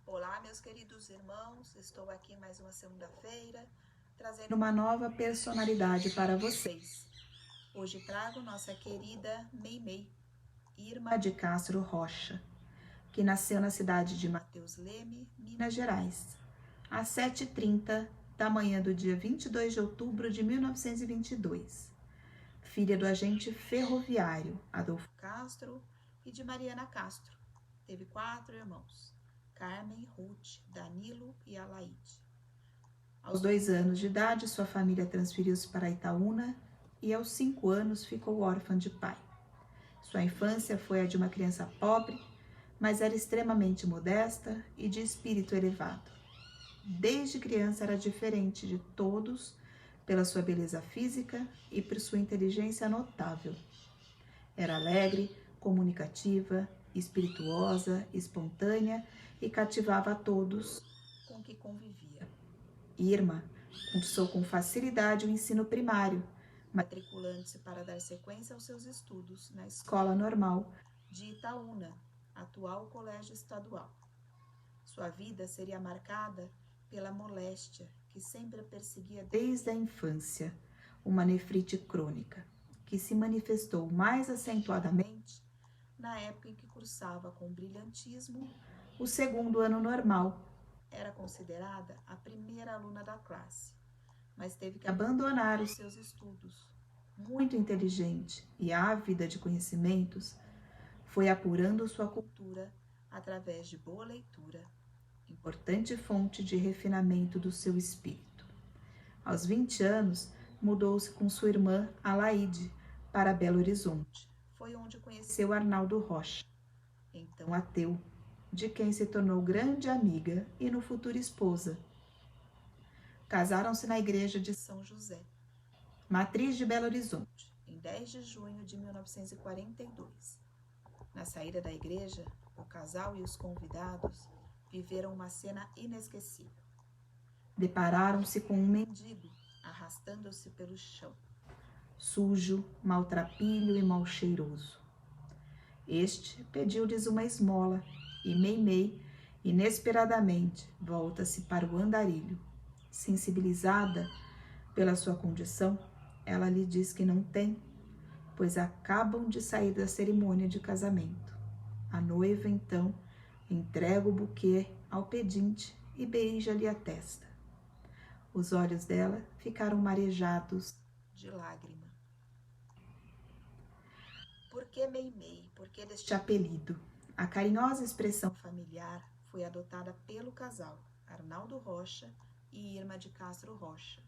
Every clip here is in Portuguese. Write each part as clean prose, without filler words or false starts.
Olá, meus queridos irmãos, estou aqui mais uma segunda-feira, trazendo uma nova personalidade para vocês. Hoje trago nossa querida Meimei, Irma de Castro Rocha, que nasceu na cidade de Mateus Leme, Minas Gerais, às 7h30 da manhã do dia 22 de outubro de 1922. Filha do agente ferroviário Adolfo Castro e de Mariana Castro. Teve 4 irmãos: Carmen, Ruth, Danilo e Alaide. Aos 2 anos de idade, sua família transferiu-se para Itaúna e aos 5 anos ficou órfã de pai. Sua infância foi a de uma criança pobre, mas era extremamente modesta e de espírito elevado. Desde criança era diferente de todos pela sua beleza física e por sua inteligência notável. Era alegre, comunicativa, espirituosa, espontânea e cativava a todos com que convivia. Irma cursou com facilidade o ensino primário, matriculando-se para dar sequência aos seus estudos na Escola Normal de Itaúna, atual Colégio Estadual. Sua vida seria marcada pela moléstia que sempre a perseguia desde a infância, uma nefrite crônica, que se manifestou mais acentuadamente na época em que cursava com brilhantismo o 2º ano normal. Era considerada a primeira aluna da classe, mas teve que abandonar os seus estudos. Muito inteligente e ávida de conhecimentos, foi apurando sua cultura através de boa leitura, importante fonte de refinamento do seu espírito. Aos 20 anos, mudou-se com sua irmã Alaide para Belo Horizonte. Foi onde conheceu Arnaldo Rocha, então ateu, de quem se tornou grande amiga e no futuro esposa. Casaram-se na igreja de São José, matriz de Belo Horizonte, em 10 de junho de 1942. Na saída da igreja, o casal e os convidados viveram uma cena inesquecível. Depararam-se com um mendigo arrastando-se pelo chão, sujo, maltrapilho e mal cheiroso. Este pediu-lhes uma esmola e Meimei, inesperadamente, volta-se para o andarilho. Sensibilizada pela sua condição, ela lhe diz que não tem, pois acabam de sair da cerimônia de casamento. A noiva, então, entrega o buquê ao pedinte e beija-lhe a testa. Os olhos dela ficaram marejados de lágrima. Por que Meimei? Por que deste apelido? A carinhosa expressão familiar foi adotada pelo casal Arnaldo Rocha e Irma de Castro Rocha,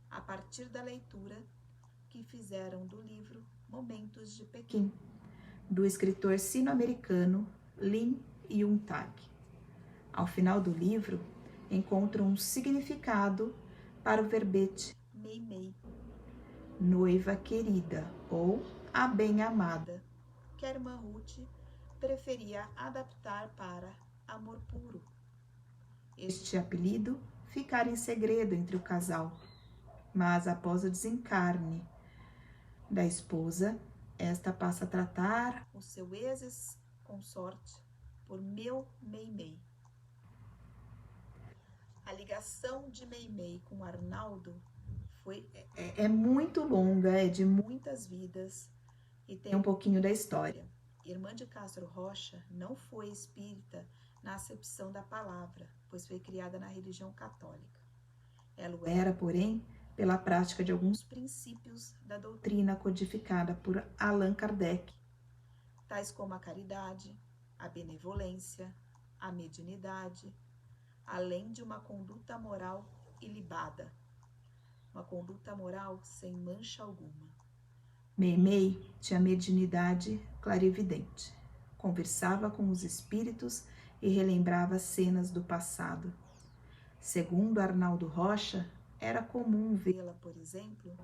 a partir da leitura que fizeram do livro Momentos de Pequim, do escritor sino-americano Lin Yuntag. Ao final do livro, encontram um significado para o verbete Meimei, noiva querida ou a bem-amada, que a irmã Ruth preferia adaptar para amor puro. Este apelido ficara em segredo entre o casal, mas após o desencarne da esposa, esta passa a tratar o seu ex-consorte por meu Meimei. A ligação de Meimei com Arnaldo é muito longa, é de muitas vidas e tem um pouquinho da história. Irmã de Castro Rocha não foi espírita na acepção da palavra, pois foi criada na religião católica. Ela o era, porém, pela prática de alguns princípios da doutrina codificada por Allan Kardec, tais como a caridade, a benevolência, a mediunidade, além de uma conduta moral ilibada, uma conduta moral sem mancha alguma. Meimei tinha mediunidade clarividente, conversava com os espíritos e relembrava cenas do passado. Segundo Arnaldo Rocha, era comum vê-la, por exemplo,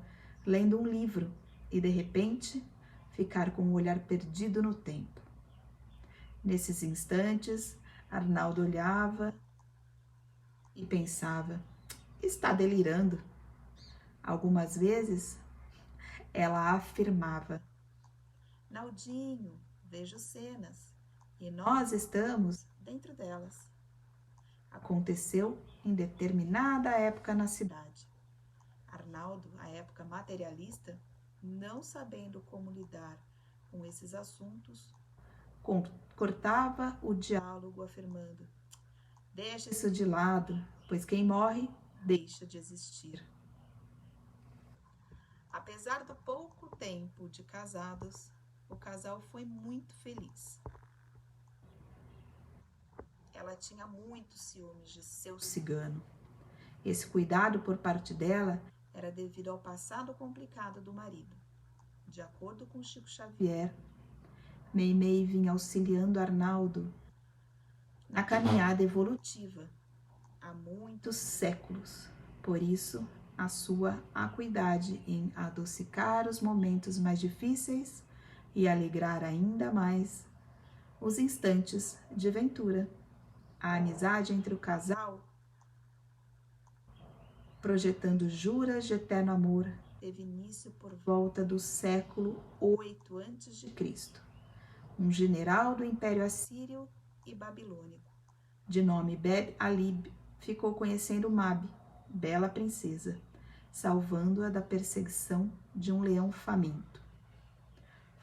lendo um livro e, de repente, ficar com o olhar perdido no tempo. Nesses instantes, Arnaldo olhava e pensava, está delirando. Algumas vezes, ela afirmava, Naldinho, vejo cenas, e nós estamos dentro delas. aconteceu em determinada época na cidade. Arnaldo, à época materialista, não sabendo como lidar com esses assuntos, cortava o diálogo afirmando: deixa isso de lado, pois quem morre deixa de existir. Apesar do pouco tempo de casados, o casal foi muito feliz. Ela tinha muitos ciúmes de seu cigano. Esse cuidado por parte dela era devido ao passado complicado do marido. De acordo com Chico Xavier, Meimei vinha auxiliando Arnaldo na caminhada evolutiva há muitos séculos. Por isso, a sua acuidade em adocicar os momentos mais difíceis e alegrar ainda mais os instantes de ventura. A amizade entre o casal, projetando juras de eterno amor, teve início por volta do século 8 a.C. Um general do Império Assírio e Babilônico, de nome Beb-Alib, ficou conhecendo Mabe, bela princesa, salvando-a da perseguição de um leão faminto.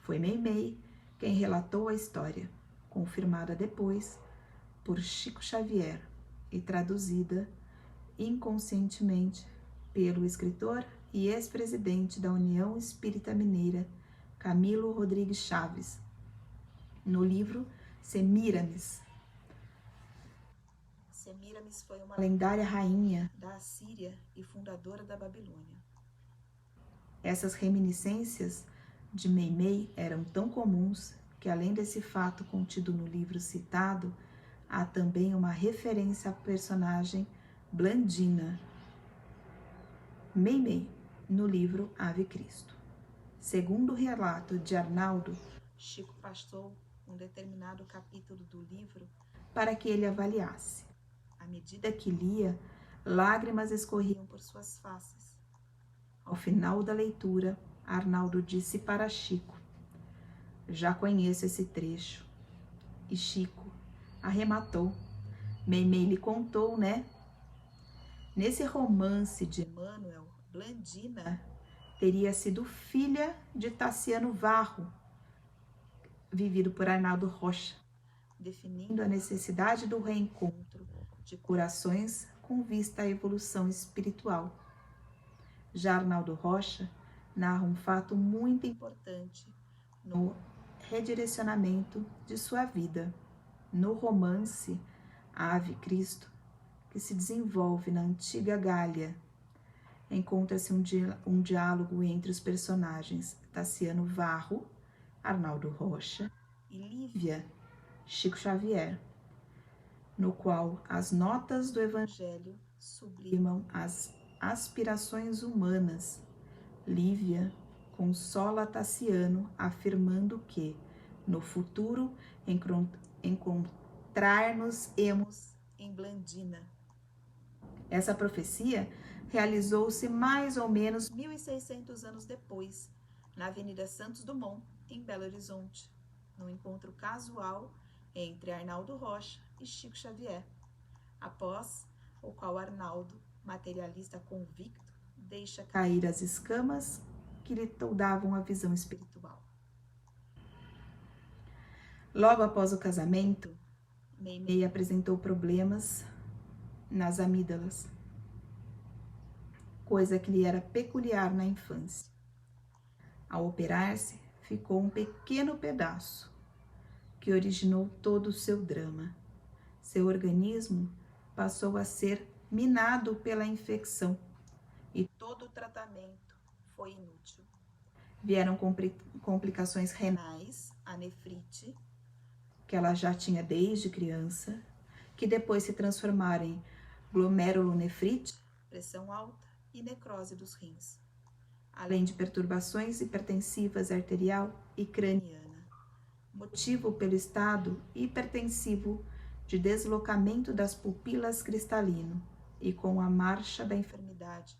Foi Meimei quem relatou a história, confirmada depois por Chico Xavier e traduzida inconscientemente pelo escritor e ex-presidente da União Espírita Mineira, Camilo Rodrigues Chaves, no livro Semíramis. Semíramis foi uma lendária rainha da Assíria e fundadora da Babilônia. Essas reminiscências de Meimei eram tão comuns que, além desse fato contido no livro citado, há também uma referência à personagem Blandina, Meimei, no livro Ave Cristo. Segundo o relato de Arnaldo, Chico passou um determinado capítulo do livro para que ele avaliasse. À medida que lia, lágrimas escorriam por suas faces. Ao final da leitura, Arnaldo disse para Chico: já conheço esse trecho. E Chico arrematou: Meimei lhe contou, né? Nesse romance de Emmanuel, Blandina teria sido filha de Tassiano Varro, vivido por Arnaldo Rocha, definindo a necessidade do reencontro de corações com vista à evolução espiritual. Já Arnaldo Rocha narra um fato muito importante no redirecionamento de sua vida. No romance Ave Cristo, que se desenvolve na antiga Gália, encontra-se um diálogo entre os personagens Tassiano Varro, Arnaldo Rocha e Lívia, Chico Xavier, no qual as notas do Evangelho sublimam as aspirações humanas. Lívia consola Tassiano, afirmando que, no futuro, encontrar-nos-emos em Blandina. Essa profecia realizou-se mais ou menos 1.600 anos depois, na Avenida Santos Dumont, em Belo Horizonte, num encontro casual entre Arnaldo Rocha e Chico Xavier, após o qual Arnaldo, materialista convicto, deixa cair as escamas que lhe davam a visão espiritual. Logo após o casamento, Meimei apresentou problemas nas amígdalas, coisa que lhe era peculiar na infância. Ao operar-se, ficou um pequeno pedaço, que originou todo o seu drama. Seu organismo passou a ser minado pela infecção e todo o tratamento foi inútil. Vieram complicações renais, a nefrite, que ela já tinha desde criança, que depois se transformaram em glomerulonefrite, pressão alta e necrose dos rins, além de perturbações hipertensivas arterial e craniana, motivo pelo estado hipertensivo de deslocamento das pupilas cristalino, e com a marcha da enfermidade,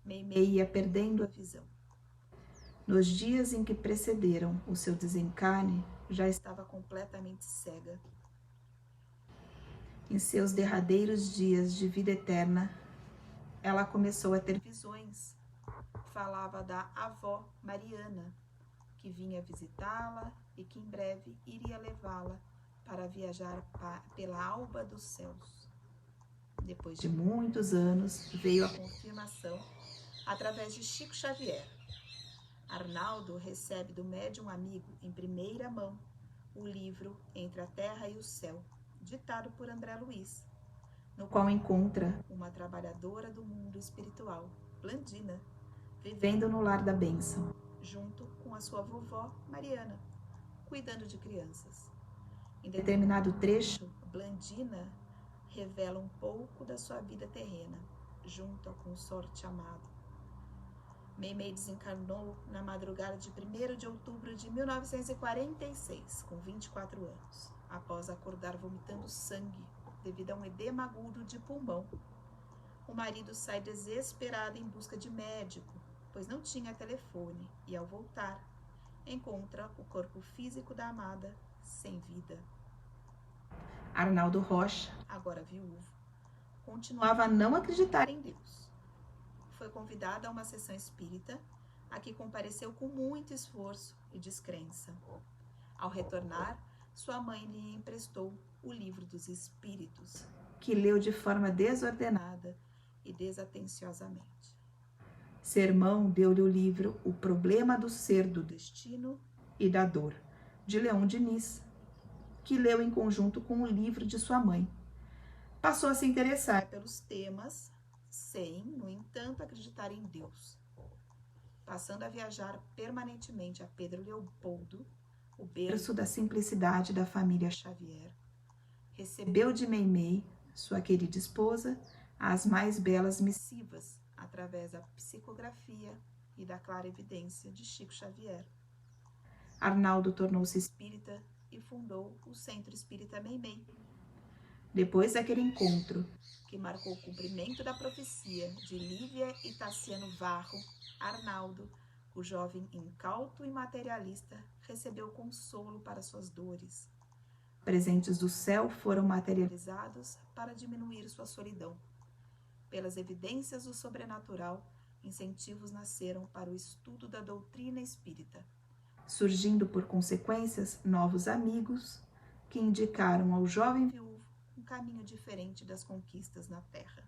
Meimei ia perdendo a visão. Nos dias em que precederam o seu desencarne, já estava completamente cega. Em seus derradeiros dias de vida eterna, ela começou a ter visões. Falava da avó Mariana, que vinha visitá-la e que em breve iria levá-la para viajar pela alba dos céus. Depois de muitos anos, veio a confirmação através de Chico Xavier. Arnaldo recebe do médium amigo, em primeira mão, o livro Entre a Terra e o Céu, ditado por André Luiz, no qual encontra uma trabalhadora do mundo espiritual, Blandina, vivendo no lar da bênção, junto com a sua vovó Mariana, cuidando de crianças. Em determinado trecho, Blandina revela um pouco da sua vida terrena, junto ao consorte amado. Meimei desencarnou na madrugada de 1º de outubro de 1946, com 24 anos, após acordar vomitando sangue devido a um edema agudo de pulmão. O marido sai desesperado em busca de médico, pois não tinha telefone, e ao voltar, encontra o corpo físico da amada sem vida. Arnaldo Rocha, agora viúvo, continuava a não acreditar em Deus. Foi convidado a uma sessão espírita, a que compareceu com muito esforço e descrença. Ao retornar, sua mãe lhe emprestou o Livro dos Espíritos, que leu de forma desordenada e desatenciosamente. Seu irmão deu-lhe o livro O Problema do Ser, do Destino e da Dor, de Leon Diniz, que leu em conjunto com o livro de sua mãe. Passou a se interessar pelos temas, sem, no entanto, acreditar em Deus. Passando a viajar permanentemente a Pedro Leopoldo, o berço da simplicidade da família Xavier, recebeu de Meimei, sua querida esposa, as mais belas missivas, através da psicografia e da clara evidência de Chico Xavier. Arnaldo tornou-se espírita e fundou o Centro Espírita Meimei. Depois daquele encontro, que marcou o cumprimento da profecia de Lívia e Tassiano Varro, Arnaldo, o jovem incauto e materialista, recebeu consolo para suas dores. Presentes do céu foram materializados para diminuir sua solidão. Pelas evidências do sobrenatural, incentivos nasceram para o estudo da doutrina espírita, surgindo por consequências novos amigos que indicaram ao jovem viúvo um caminho diferente das conquistas na terra.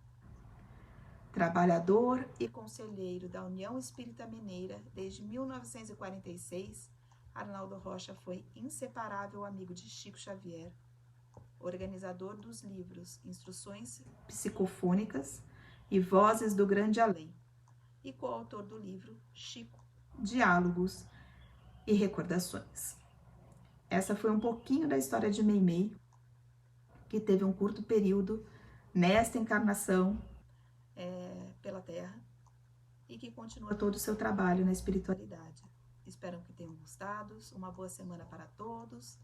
Trabalhador e conselheiro da União Espírita Mineira desde 1946, Arnaldo Rocha foi inseparável amigo de Chico Xavier, organizador dos livros Instruções Psicofônicas e Vozes do Grande Além, e coautor do livro Chico, Diálogos e Recordações. Essa foi um pouquinho da história de Meimei, que teve um curto período nesta encarnação pela Terra e que continua todo o seu trabalho na espiritualidade. Espero que tenham gostado. Uma boa semana para todos.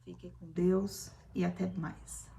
Fiquem com Deus e até mais.